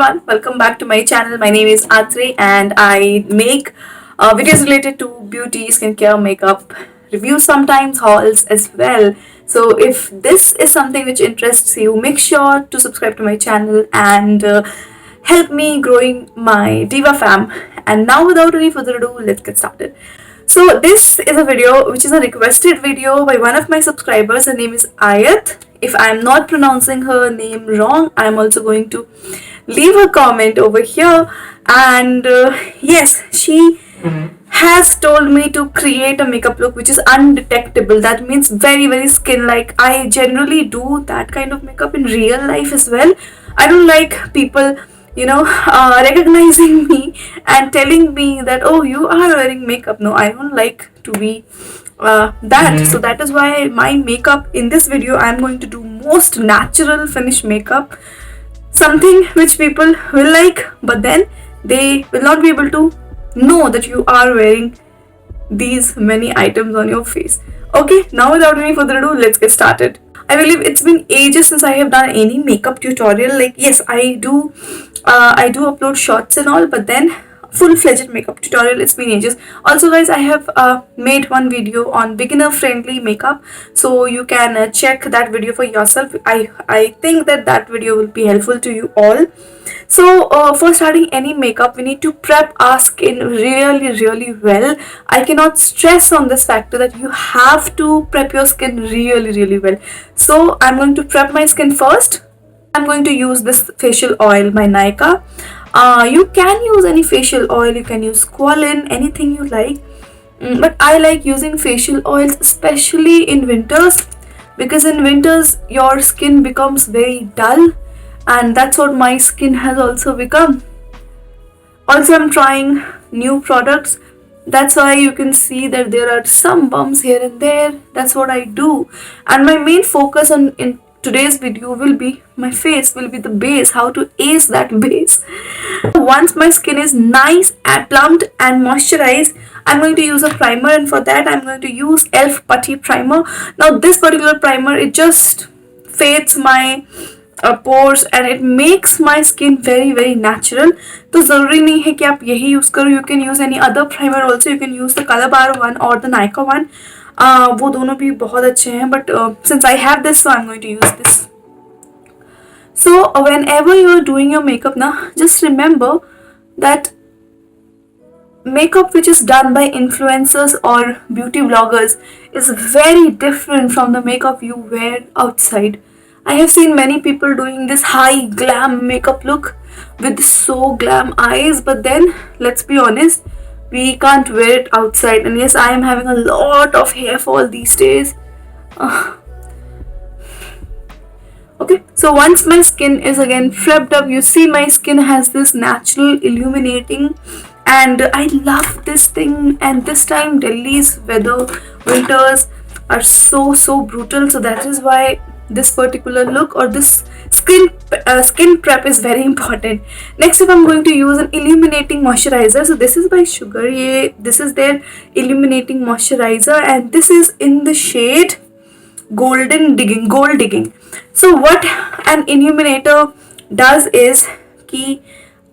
everyone, welcome back to my channel. My name is Atri and I make videos related to beauty, skincare, makeup, reviews sometimes, hauls as well. So if this is something which interests you, make sure to subscribe to my channel and help me growing my Diva fam. And now without any further ado, let's get started. So this is a video which is a requested video by one of my subscribers. Her name is Ayat. If I am not pronouncing her name wrong, I am also going to leave a comment over here. And yes, she has told me to create a makeup look which is undetectable. That means very skin like. I generally do that kind of makeup in real life as well. I don't like people recognizing me and telling me that, oh, you are wearing makeup. No, I don't like to be that. So that is why my makeup in this video, I'm going to do most natural finish makeup, something which people will like, but then they will not be able to know that you are wearing these many items on your face. Okay, now without any further ado, let's get started. I believe it's been ages since I have done any makeup tutorial. Like, yes, I do upload shorts and all, but then full-fledged makeup tutorial, it's been ages. Also guys, I have made one video on beginner friendly makeup, so you can check that video for yourself. I think that video will be helpful to you all. So for starting any makeup, we need to prep our skin really well. I cannot stress on this factor that you have to prep your skin really well. So I'm going to prep my skin first. I'm going to use this facial oil by Nykaa. You can use any facial oil, you can use squalene, anything you like. But I like using facial oils especially in winters, because in winters your skin becomes very dull, and that's what my skin has also become. Also, I'm trying new products. That's why you can see that there are some bumps here and there. That's what I do. And my main focus in today's video will be my face, will be the base, how to ace that base. Once my skin is nice and plumped and moisturized, I'm going to use a primer, and for that I'm going to use e.l.f. putty primer. Now this particular primer, it just fades my pores and it makes my skin very natural. तो ज़रूरी नहीं है कि आप यही use करो. You can use any other primer also. You can use the color bar one or the Nykaa one. वो दोनों भी बहुत अच्छे हैं, but since I have this, so I'm going to use this. So whenever you are doing your makeup now, just remember that makeup which is done by influencers or beauty bloggers is very different from the makeup you wear outside. I have seen many people doing this high glam makeup look with so glam eyes, but then let's be honest, we can't wear it outside. And yes, I am having a lot of hair fall these days. Okay, so once my skin is again prepped up, you see my skin has this natural illuminating, and I love this thing. And this time Delhi's weather, winters are so brutal, so that is why this particular look or this skin prep is very important. Next up, I'm going to use an illuminating moisturizer. So this is by Sugar. This is their illuminating moisturizer, and this is in the shade gold digging. So what an illuminator does is कि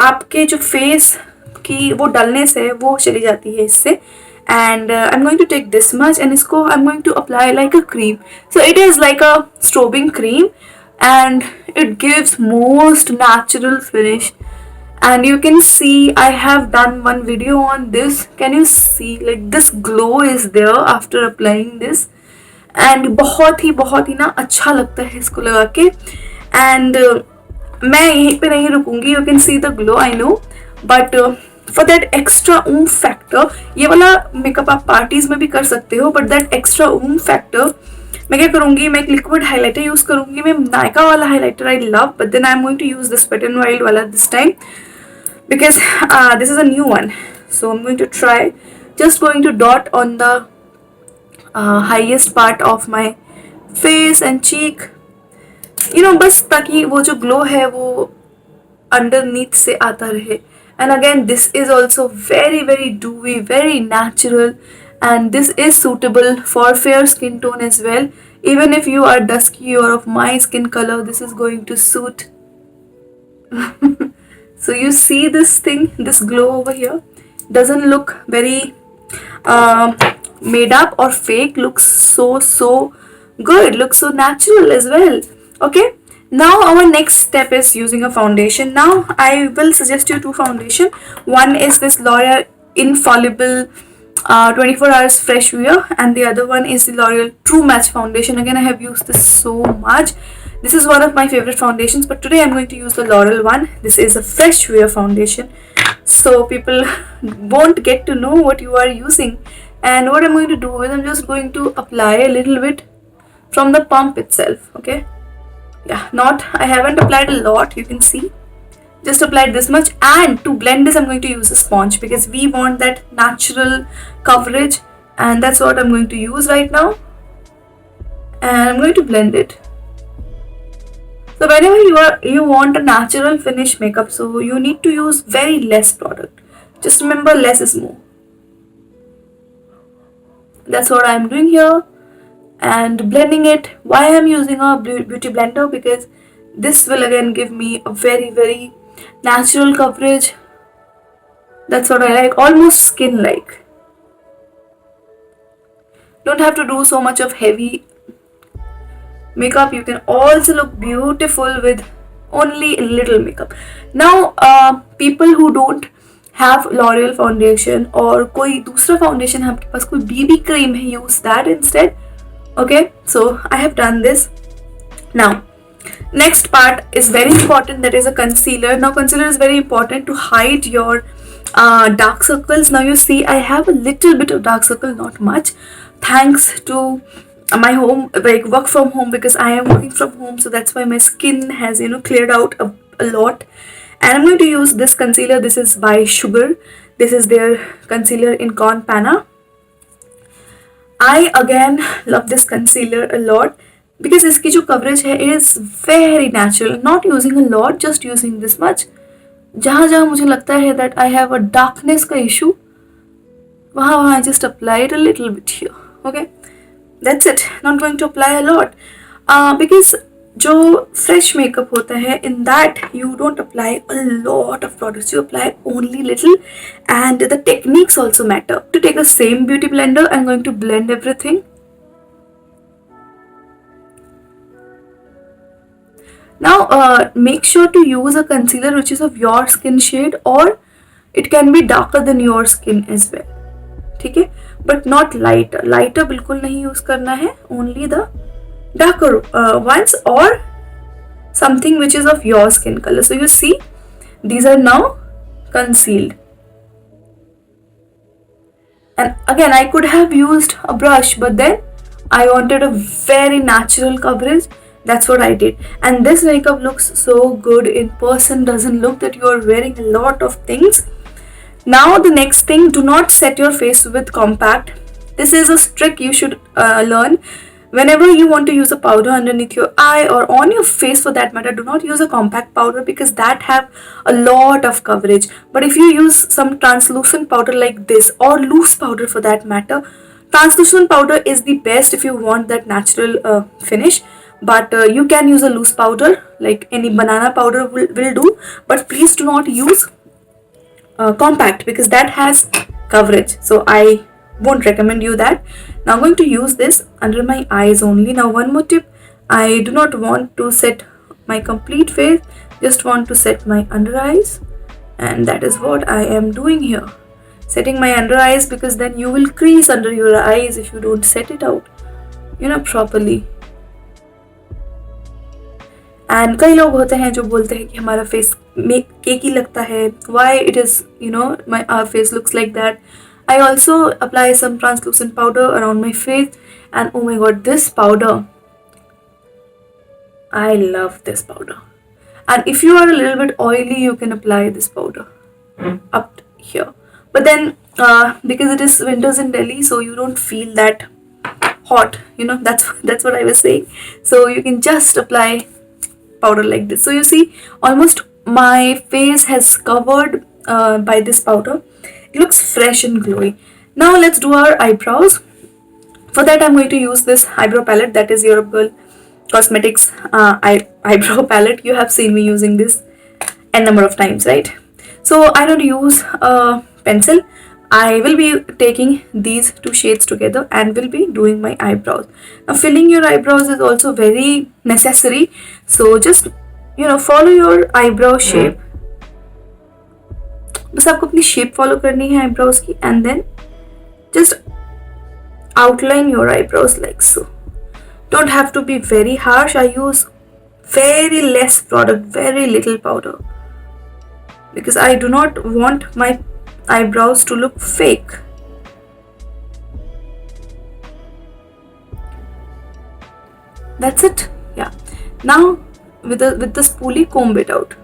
आपके जो face की वो dullness है वो चली जाती है इससे. And I'm going to take this much, and isko I'm going to apply like a cream. So it is like a strobing cream, and it gives most natural finish. And you can see I have done one video on this. Can you see, like, this glow is there after applying this, and बहुत ही ना अच्छा लगता है इसको लगा के. And मैं यहीं पे नहीं रुकूंगी. You can see the glow, I know, but for that extra oomph factor, ये वाला मेकअप आप पार्टीज में भी कर सकते हो, but that extra oomph factor, मैं क्या करूँगी, मैं एक लिक्विड हाइलाइटर यूज़ करूँगी. मैं Nykaa वाला highlighter I love, but then I'm going to use this Wet n Wild वाला this time, because this is a new one. So I'm going to try, just going to dot on the highest part of my face and cheek, बस ताकि वो जो glow है वो underneath से आता रहे. And again, this is also very dewy, very natural, and this is suitable for fair skin tone as well. Even if you are dusky or of my skin color, this is going to suit. So you see this thing, this glow over here, doesn't look very um made up or fake, looks so good, looks so natural as well. Okay, now our next step is using a foundation. Now I will suggest you two foundation. One is this L'Oreal Infallible 24 hours fresh wear, and the other one is the L'Oreal True Match foundation. Again, I have used this so much. This is one of my favorite foundations, but today I'm going to use the L'Oreal one. This is a fresh wear foundation, so people won't get to know what you are using. And what I'm going to do is I'm just going to apply a little bit from the pump itself. Okay, yeah, not, I haven't applied a lot, you can see, just applied this much. And to blend this I'm going to use a sponge because we want that natural coverage, and that's what I'm going to use right now. And I'm going to blend it. So whenever you want a natural finish makeup, so you need to use very less product. Just remember, less is more. That's what I'm doing here, and blending it. Why I'm using a beauty blender? Because this will again give me a very natural coverage. That's what I like, almost skin like. Don't have to do so much of heavy makeup. You can also look beautiful with only a little makeup. Now people who don't have L'Oreal foundation और कोई दूसरा foundation है आपके पास, कोई BB cream है, use that instead. Okay, so I have done this. Now next part is very important, that is a concealer. Now concealer is very important to hide your dark circles. Now you see I have a little bit of dark circle, not much, thanks to my home, like work from home, because I am working from home, so that's why my skin has, you know, cleared out a lot. And I'm going to use this concealer. This is by Sugar. This is their concealer in Corn Panna. I again love this concealer a lot because इसकी जो coverage है is very natural. Not using a lot, just using this much. जहाँ जहाँ मुझे लगता है that I have a darkness का issue, वहाँ I just apply it a little bit here. Okay, that's it. Not going to apply a lot because जो fresh makeup होता है, in that you don't apply a lot of products, you apply only little, and the techniques also matter. To take the same beauty blender, I'm going to blend everything. Now make sure to use a concealer which is of your skin shade, or it can be darker than your skin as well. ठीक है, but not lighter. Lighter बिल्कुल नहीं use करना है, only the darker ones, or something which is of your skin color. So you see, these are now concealed. And again, I could have used a brush, but then I wanted a very natural coverage. That's what I did. And this makeup looks so good in person, doesn't look that you are wearing a lot of things. Now the next thing, do not set your face with compact. This is a trick you should learn. Whenever you want to use a powder underneath your eye or on your face for that matter, do not use a compact powder because that have a lot of coverage. But if you use some translucent powder like this, or loose powder for that matter, translucent powder is the best if you want that natural finish. But you can use a loose powder, like any banana powder will do, but please do not use compact because that has coverage, so I won't recommend you that. Now I'm going to use this under my eyes only. Now one more tip, I do not want to set my complete face, just want to set my under eyes, and that is what I am doing here, setting my under eyes, because then you will crease under your eyes if you don't set it out, you know, properly. And कई लोग होते हैं जो बोलते हैं कि हमारा face में केकी लगता है, why it is, you know, our face looks like that. I also apply some translucent powder around my face, and oh my god, this powder, I love this powder. And if you are a little bit oily, you can apply this powder up here. But then because it is winters in Delhi, so you don't feel that hot, you know, that's what I was saying. So you can just apply powder like this. So you see, almost my face has covered by this powder. It looks fresh and glowy. Now let's do our eyebrows. For that I'm going to use this eyebrow palette, that is Loreal Cosmetics eyebrow palette. You have seen me using this n number of times, right? So I don't use a pencil. I will be taking these two shades together and will be doing my eyebrows. Now filling your eyebrows is also very necessary, so just follow your eyebrow shape. बस आपको अपनी shape follow करनी है eyebrows की, and then just outline your eyebrows like so. Don't have to be very harsh. I use very less product, very little powder, because I do not want my eyebrows to look fake. That's it. Yeah. Now with the spoolie, comb it out.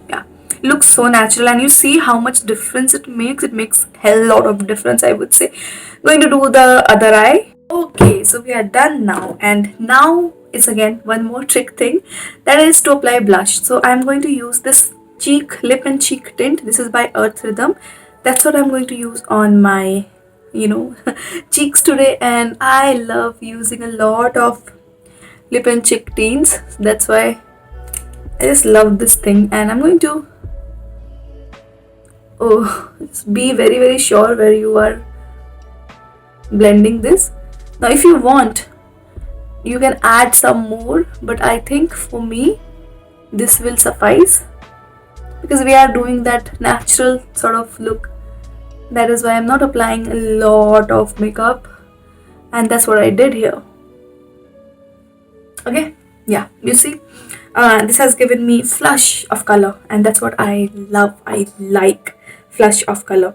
Yeah, looks so natural, and you see how much difference it makes. It makes hell lot of difference, I would say. Going to do the other eye. Okay, so we are done now, and now it's again one more trick thing, that is to apply blush. So I'm going to use this lip and cheek tint. This is by Earth Rhythm. That's what I'm going to use on my cheeks today, and I love using a lot of lip and cheek tints. That's why I just love this thing, and I'm going to be very, very sure where you are blending this. Now if you want, you can add some more, but I think for me this will suffice, because we are doing that natural sort of look. That is why I'm not applying a lot of makeup, and that's what I did here. Okay, yeah, you see, this has given me flush of color, and that's what I love. I like flush of color.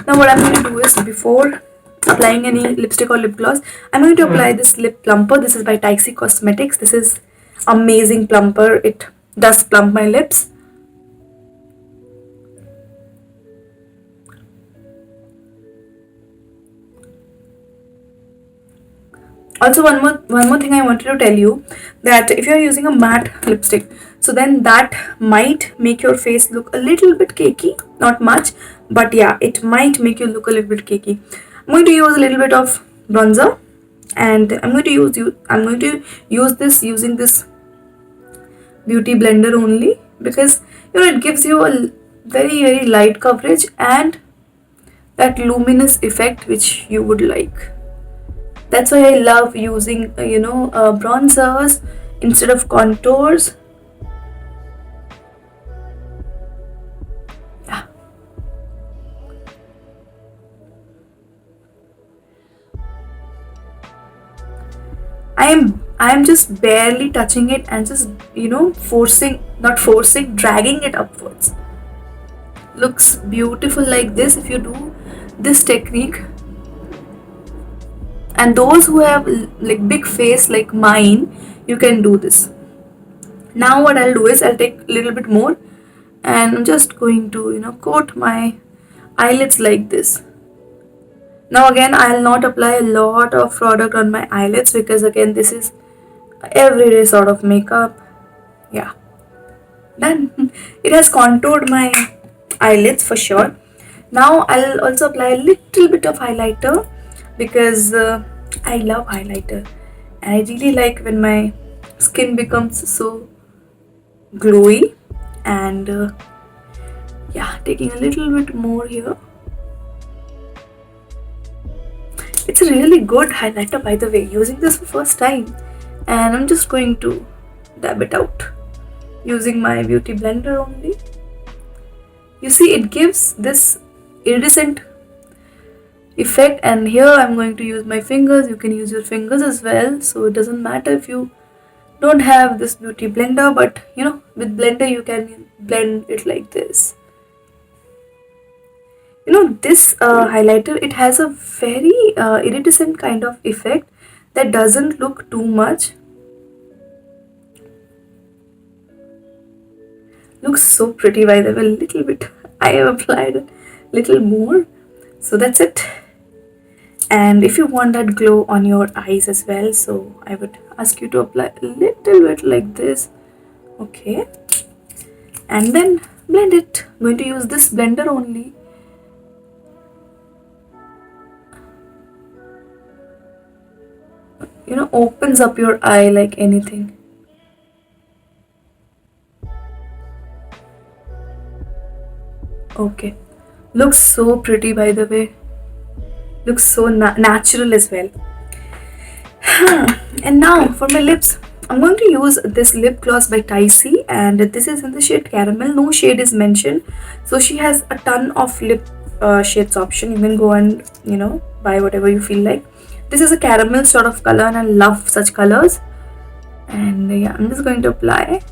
Now what I'm going to do is, before applying any lipstick or lip gloss, I'm going to apply this lip plumper. This is by Tyciie Cosmetics. This is amazing plumper. It does plump my lips. Also, one more thing I wanted to tell you, that if you're using a matte lipstick, so then that might make your face look a little bit cakey. Not much, but yeah, it might make you look a little bit cakey. I'm going to use a little bit of bronzer, and I'm going to use this using this beauty blender only, because it gives you a very, very light coverage and that luminous effect which you would like. That's why I love using bronzers instead of contours. Yeah. I am just barely touching it and just dragging it upwards. Looks beautiful like this if you do this technique. And those who have like big face like mine, you can do this. Now what I'll do is, I'll take a little bit more, and I'm just going to coat my eyelids like this. Now again, I'll not apply a lot of product on my eyelids, because again, this is everyday sort of makeup. Yeah, done. It has contoured my eyelids for sure. Now I'll also apply a little bit of highlighter, because I love highlighter, and I really like when my skin becomes so glowy. And yeah, taking a little bit more here. It's a really good highlighter, by the way, using this for first time, and I'm just going to dab it out using my beauty blender only. You see, it gives this iridescent effect, and here I'm going to use my fingers. You can use your fingers as well, so it doesn't matter if you don't have this beauty blender, but with blender you can blend it like this. This highlighter, it has a very iridescent kind of effect that doesn't look too much. Looks so pretty, by the way. A little bit I have applied a little more, so that's it. And if you want that glow on your eyes as well, so I would ask you to apply a little bit like this. Okay, and then blend it. I'm going to use this blender only. Opens up your eye like anything. Okay, looks so pretty, by the way. Looks so natural as well. And now for my lips, I'm going to use this lip gloss by Tyciie, and this is in the shade Caramel. No shade is mentioned, so she has a ton of lip shades option. You can go and buy whatever you feel like. This is a caramel sort of color, and I love such colors. And yeah, I'm just going to apply.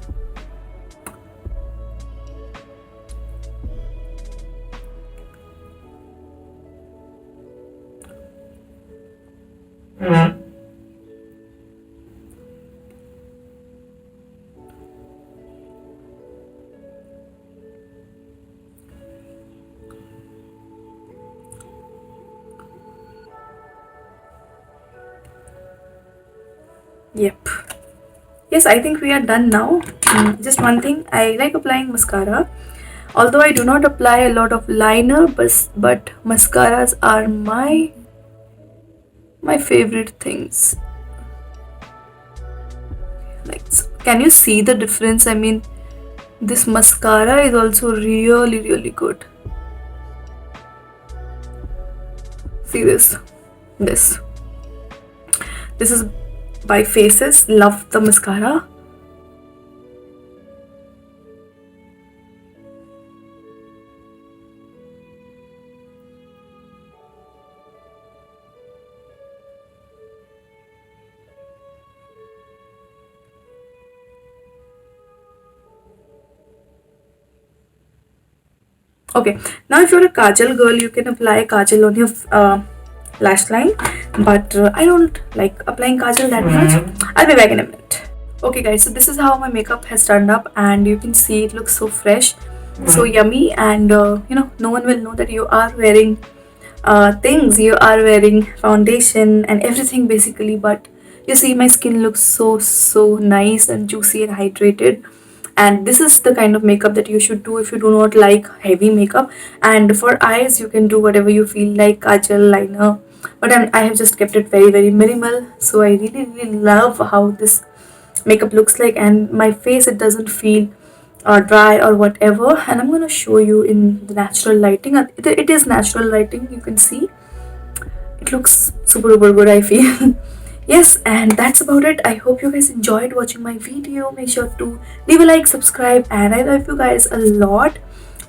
Yep. Yes, I think we are done now. Just one thing, I like applying mascara. Although I do not apply a lot of liner, but mascaras are my favorite things. Like, can you see the difference? I mean, this mascara is also really good. See this. This is by Faces. Love the mascara. Okay, now if you're a kajal girl, you can apply kajal on your lash line, but I don't like applying kajal that much. I'll be back in a minute. Okay guys, so this is how my makeup has turned up, and you can see it looks so fresh, so yummy, and no one will know that you are wearing things. You are wearing foundation and everything basically, but you see my skin looks so nice and juicy and hydrated. And this is the kind of makeup that you should do if you do not like heavy makeup. And for eyes, you can do whatever you feel like, kajal, liner, but I have just kept it very minimal. So I really love how this makeup looks like, and my face, it doesn't feel dry or whatever. And I'm going to show you in the natural lighting. It is natural lighting, you can see it looks super good, I feel. Yes, and that's about it. I hope you guys enjoyed watching my video. Make sure to leave a like, subscribe, and I love you guys a lot.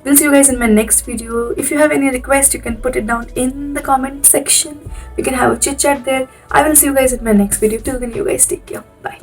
We'll see you guys in my next video. If you have any request, you can put it down in the comment section. We can have a chit chat there. I will see you guys in my next video. Till then, you guys take care. Bye.